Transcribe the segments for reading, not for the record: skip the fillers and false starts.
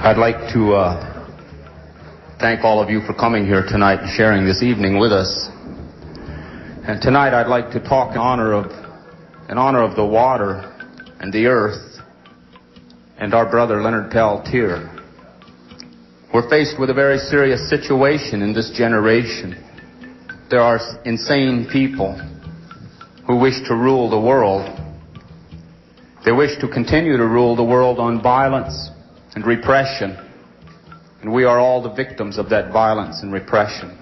I'd like to thank all of you for coming here tonight and sharing this evening with us. And tonight I'd like to talk in honor of the water and the earth and our brother Leonard Peltier. We're faced with a very serious situation in this generation. There are insane people who wish to rule the world. They wish to continue to rule the world on violence and repression. And we are all the victims of that violence and repression.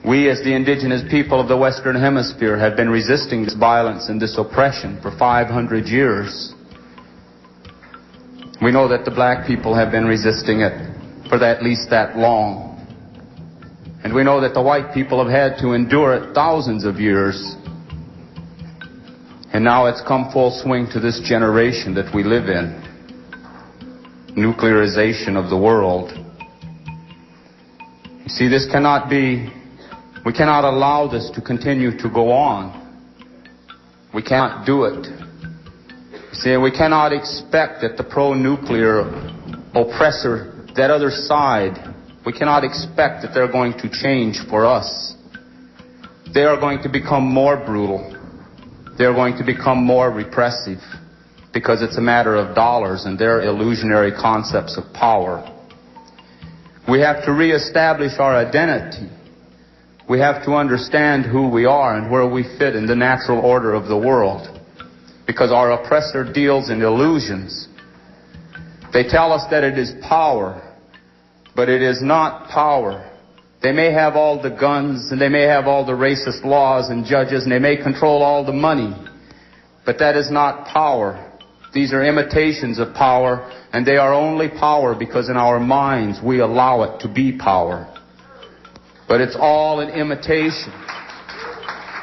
We, as the indigenous people of the Western Hemisphere, have been resisting this violence and this oppression for 500 years. We know that the black people have been resisting it for at least that long. And we know that the white people have had to endure it thousands of years. And now it's come full swing to this generation that we live in. Nuclearization of the world. You see, this cannot be, we cannot allow this to continue to go on. We cannot do it. You see, we cannot expect that the pro-nuclear oppressor, that other side, we cannot expect that they're going to change for us. They are going to become more brutal. They are going to become more repressive. Because it's a matter of dollars and their illusionary concepts of power. We have to reestablish our identity. We have to understand who we are and where we fit in the natural order of the world. Because our oppressor deals in illusions. They tell us that it is power, but it is not power. They may have all the guns and they may have all the racist laws and judges and they may control all the money, but that is not power. These are imitations of power, and they are only power because in our minds we allow it to be power. But it's all an imitation.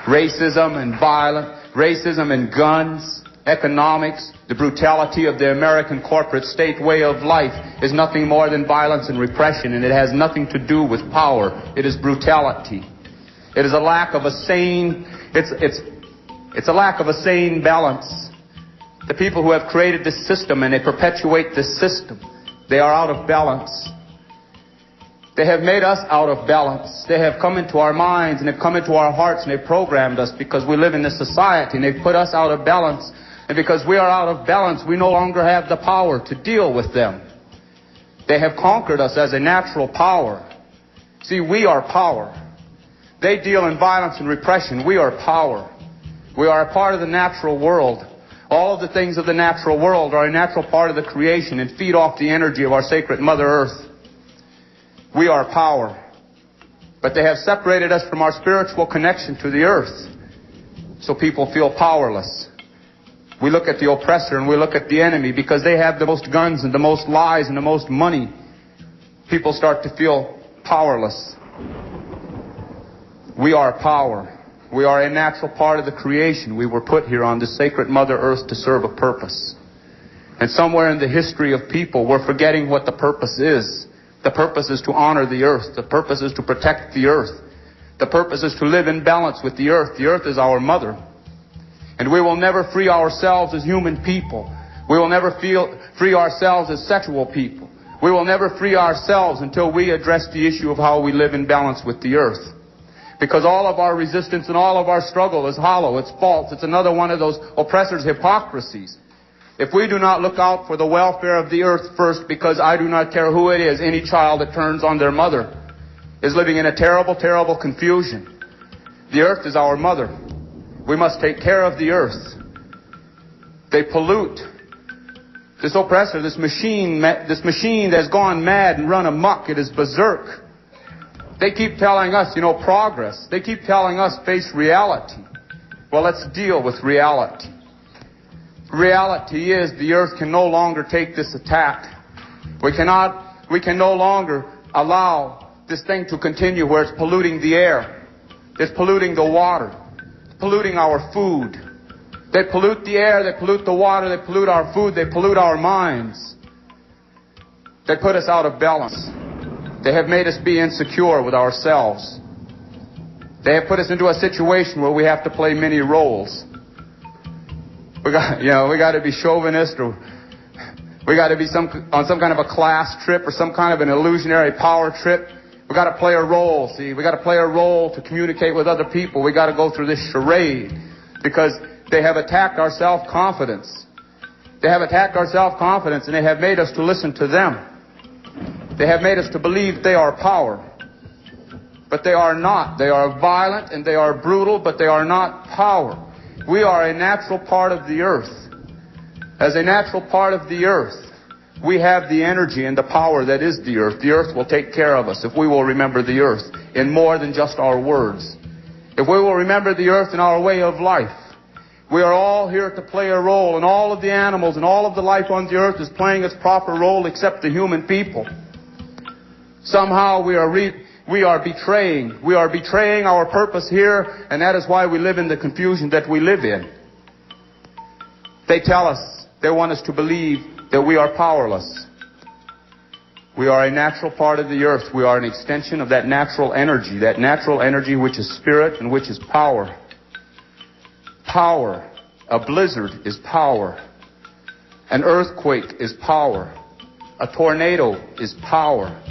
Racism and violence, racism and guns, economics, the brutality of the American corporate state way of life is nothing more than violence and repression, and it has nothing to do with power. It is brutality. It is a lack of a sane, it's a lack of a sane balance. The people who have created this system and they perpetuate this system, they are out of balance. They have made us out of balance. They have come into our minds and they've come into our hearts and they've programmed us because we live in this society and they've put us out of balance. And because we are out of balance, we no longer have the power to deal with them. They have conquered us as a natural power. See, we are power. They deal in violence and repression. We are power. We are a part of the natural world. All of the things of the natural world are a natural part of the creation and feed off the energy of our sacred Mother Earth. We are power. But they have separated us from our spiritual connection to the earth. So people feel powerless. We look at the oppressor and we look at the enemy because they have the most guns and the most lies and the most money. People start to feel powerless. We are power. We are a natural part of the creation. We were put here on the sacred Mother Earth to serve a purpose. And somewhere in the history of people, we're forgetting what the purpose is. The purpose is to honor the earth. The purpose is to protect the earth. The purpose is to live in balance with the earth. The earth is our mother. And we will never free ourselves as human people. We will never free ourselves as sexual people. We will never free ourselves until we address the issue of how we live in balance with the earth. Because all of our resistance and all of our struggle is hollow, it's false, it's another one of those oppressors' hypocrisies. If we do not look out for the welfare of the earth first, because I do not care who it is, any child that turns on their mother is living in a terrible, terrible confusion. The earth is our mother. We must take care of the earth. They pollute. This oppressor, this machine that has gone mad and run amok, it is berserk. They keep telling us, progress. They keep telling us, face reality. Well, let's deal with reality. Reality is the earth can no longer take this attack. We can no longer allow this thing to continue where it's polluting the air. It's polluting the water. It's polluting our food. They pollute the air, they pollute the water, they pollute our food, they pollute our minds. They put us out of balance. They have made us be insecure with ourselves. They have put us into a situation where we have to play many roles. We got to be chauvinist or We got to be on some kind of a class trip or some kind of an illusionary power trip. We got to play a role, see. We got to play a role to communicate with other people. We got to go through this charade because they have attacked our self-confidence. They have attacked our self-confidence, and they have made us to listen to them. They have made us to believe they are power. But they are not. They are violent and they are brutal, but they are not power. We are a natural part of the earth. As a natural part of the earth, we have the energy and the power that is the earth. The earth will take care of us if we will remember the earth in more than just our words. If we will remember the earth in our way of life. We are all here to play a role, and all of the animals and all of the life on the earth is playing its proper role except the human people. Somehow we are betraying our purpose here, and that is why we live in the confusion that we live in. They tell us, they want us to believe that we are powerless. We are a natural part of the earth. We are an extension of that natural energy which is spirit and which is power. Power. A blizzard is power. An earthquake is power. A tornado is power.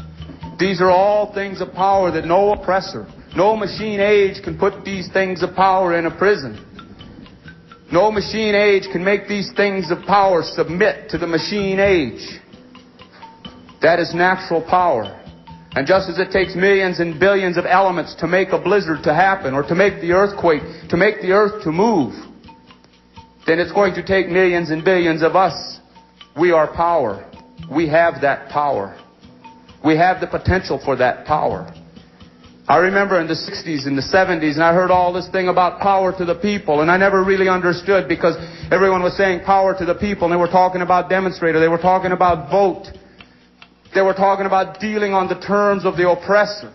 These are all things of power that no oppressor, no machine age can put these things of power in a prison. No machine age can make these things of power submit to the machine age. That is natural power. And just as it takes millions and billions of elements to make a blizzard to happen, or to make the earthquake, to make the earth to move, then it's going to take millions and billions of us. We are power. We have that power. We have the potential for that power. I remember in the 60s and the 70s, and I heard all this thing about power to the people, and I never really understood because everyone was saying power to the people, and they were talking about demonstrator, they were talking about vote, they were talking about dealing on the terms of the oppressor.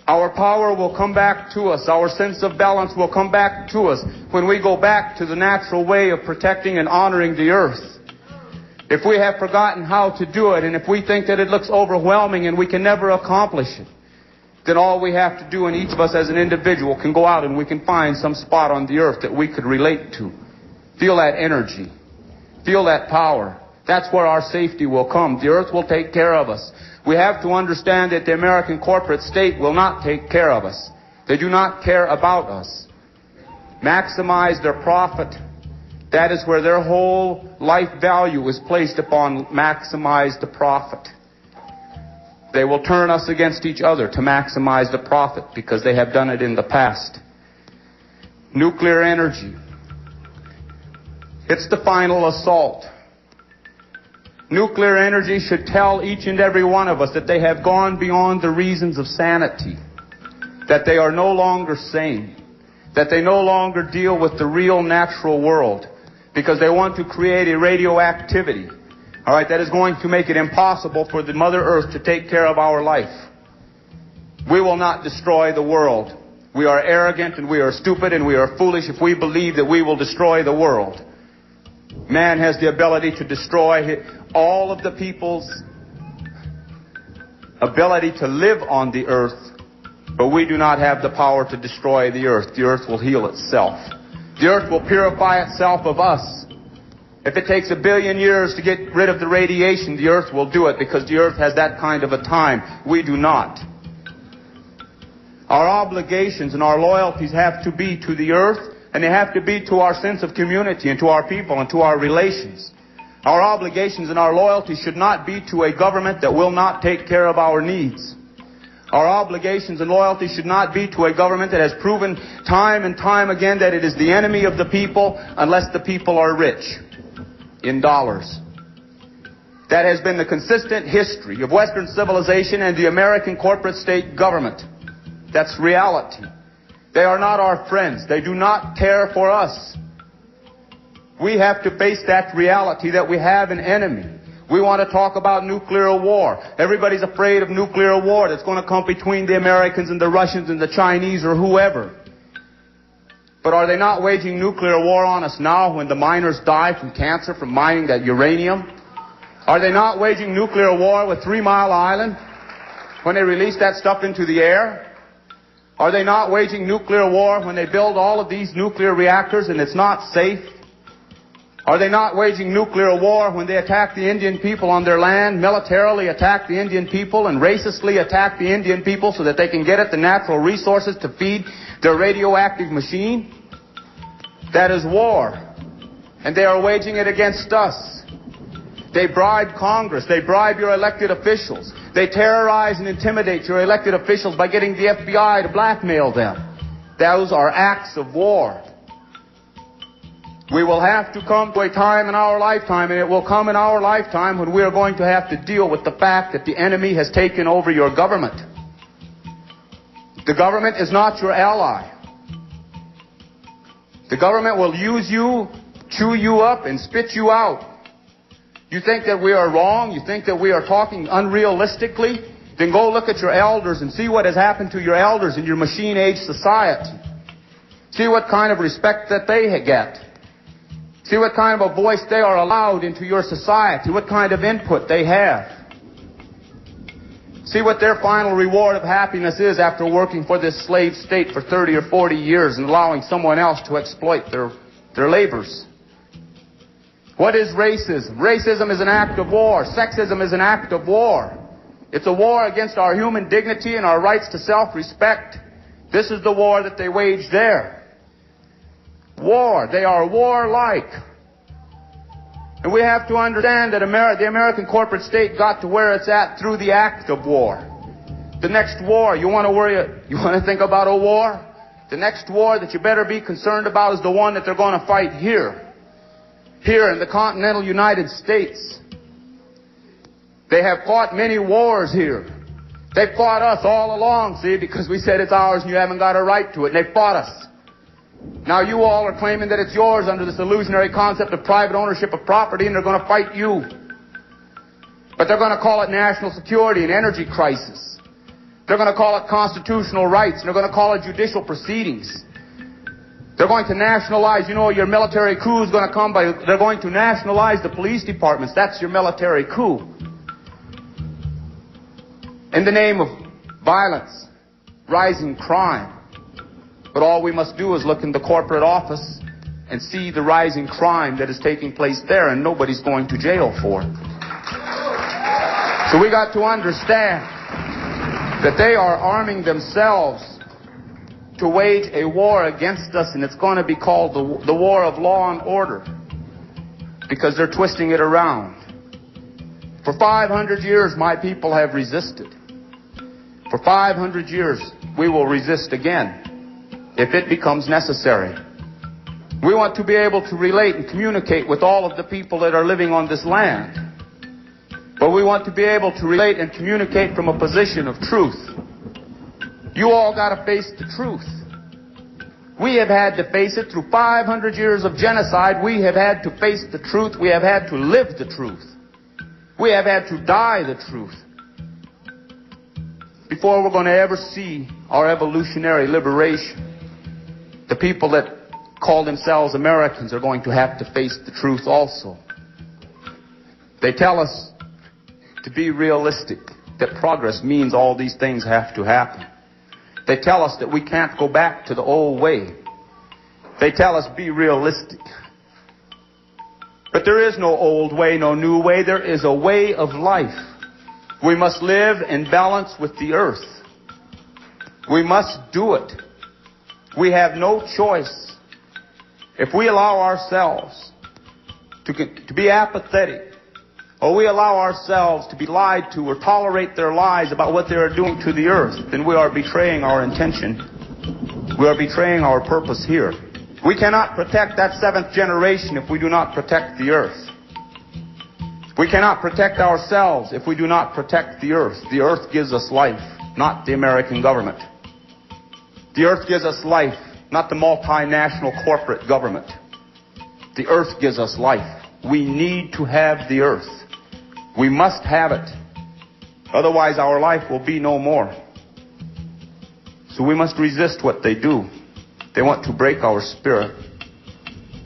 Our power will come back to us. Our sense of balance will come back to us when we go back to the natural way of protecting and honoring the earth. If we have forgotten how to do it, and if we think that it looks overwhelming and we can never accomplish it, then all we have to do, and each of us as an individual can go out and we can find some spot on the earth that we could relate to. Feel that energy. Feel that power. That's where our safety will come. The earth will take care of us. We have to understand that the American corporate state will not take care of us. They do not care about us. Maximize their profit. That is where their whole life value is placed upon. Maximize the profit. They will turn us against each other to maximize the profit because they have done it in the past. Nuclear energy. It's the final assault. Nuclear energy should tell each and every one of us that they have gone beyond the reasons of sanity, that they are no longer sane, that they no longer deal with the real natural world because they want to create a radioactivity. All right, that is going to make it impossible for the Mother Earth to take care of our life. We will not destroy the world. We are arrogant and we are stupid and we are foolish if we believe that we will destroy the world. Man has the ability to destroy all of the people's ability to live on the earth, but we do not have the power to destroy the earth. The earth will heal itself. The earth will purify itself of us. If it takes 1 billion years to get rid of the radiation, the earth will do it because the earth has that kind of a time. We do not. Our obligations and our loyalties have to be to the earth, and they have to be to our sense of community and to our people and to our relations. Our obligations and our loyalties should not be to a government that will not take care of our needs. Our obligations and loyalties should not be to a government that has proven time and time again that it is the enemy of the people unless the people are rich in dollars. That has been the consistent history of Western civilization and the American corporate state government. That's reality. They are not our friends. They do not care for us. We have to face that reality that we have an enemy. We want to talk about nuclear war. Everybody's afraid of nuclear war that's going to come between the Americans and the Russians and the Chinese or whoever. But are they not waging nuclear war on us now when the miners die from cancer from mining that uranium? Are they not waging nuclear war with 3 Mile Island when they release that stuff into the air? Are they not waging nuclear war when they build all of these nuclear reactors and it's not safe? Are they not waging nuclear war when they attack the Indian people on their land, militarily attack the Indian people, and racistly attack the Indian people so that they can get at the natural resources to feed their radioactive machine? That is war. And they are waging it against us. They bribe Congress. They bribe your elected officials. They terrorize and intimidate your elected officials by getting the FBI to blackmail them. Those are acts of war. We will have to come to a time in our lifetime, and it will come in our lifetime, when we are going to have to deal with the fact that the enemy has taken over your government. The government is not your ally. The government will use you, chew you up, and spit you out. You think that we are wrong? You think that we are talking unrealistically? Then go look at your elders and see what has happened to your elders in your machine-age society. See what kind of respect that they get. See what kind of a voice they are allowed into your society, what kind of input they have. See what their final reward of happiness is after working for this slave state for 30 or 40 years and allowing someone else to exploit their labors. What is racism? Racism is an act of war. Sexism is an act of war. It's a war against our human dignity and our rights to self-respect. This is the war that they wage there. War. They are warlike. And we have to understand that the American corporate state got to where it's at through the act of war. The next war, you want to think about a war? The next war that you better be concerned about is the one that they're going to fight here. Here in the continental United States. They have fought many wars here. They fought us all along, see, because we said it's ours and you haven't got a right to it. And they fought us. Now you all are claiming that it's yours under this illusionary concept of private ownership of property, and they're going to fight you. But they're going to call it national security and energy crisis. They're going to call it constitutional rights, and they're going to call it judicial proceedings. They're going to nationalize, your military coup is going to come by, they're going to nationalize the police departments. That's your military coup. In the name of violence, rising crime. But all we must do is look in the corporate office and see the rising crime that is taking place there, and nobody's going to jail for it. So we got to understand that they are arming themselves to wage a war against us, and it's going to be called the war of law and order, because they're twisting it around. For 500 years, my people have resisted. For 500 years, we will resist again, if it becomes necessary. We want to be able to relate and communicate with all of the people that are living on this land. But we want to be able to relate and communicate from a position of truth. You all got to face the truth. We have had to face it through 500 years of genocide. We have had to face the truth. We have had to live the truth. We have had to die the truth before we're going to ever see our evolutionary liberation. The people that call themselves Americans are going to have to face the truth also. They tell us to be realistic, that progress means all these things have to happen. They tell us that we can't go back to the old way. They tell us be realistic. But there is no old way, no new way. There is a way of life. We must live in balance with the earth. We must do it. We have no choice. If we allow ourselves to be apathetic, or we allow ourselves to be lied to or tolerate their lies about what they are doing to the earth, then we are betraying our intention. We are betraying our purpose here. We cannot protect that seventh generation if we do not protect the earth. We cannot protect ourselves if we do not protect the earth. The earth gives us life, not the American government. The earth gives us life, not the multinational corporate government. The earth gives us life. We need to have the earth. We must have it. Otherwise, our life will be no more. So we must resist what they do. They want to break our spirit.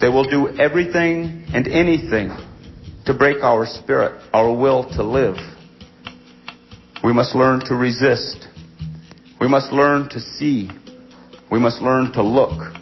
They will do everything and anything to break our spirit, our will to live. We must learn to resist. We must learn to see. We must learn to look.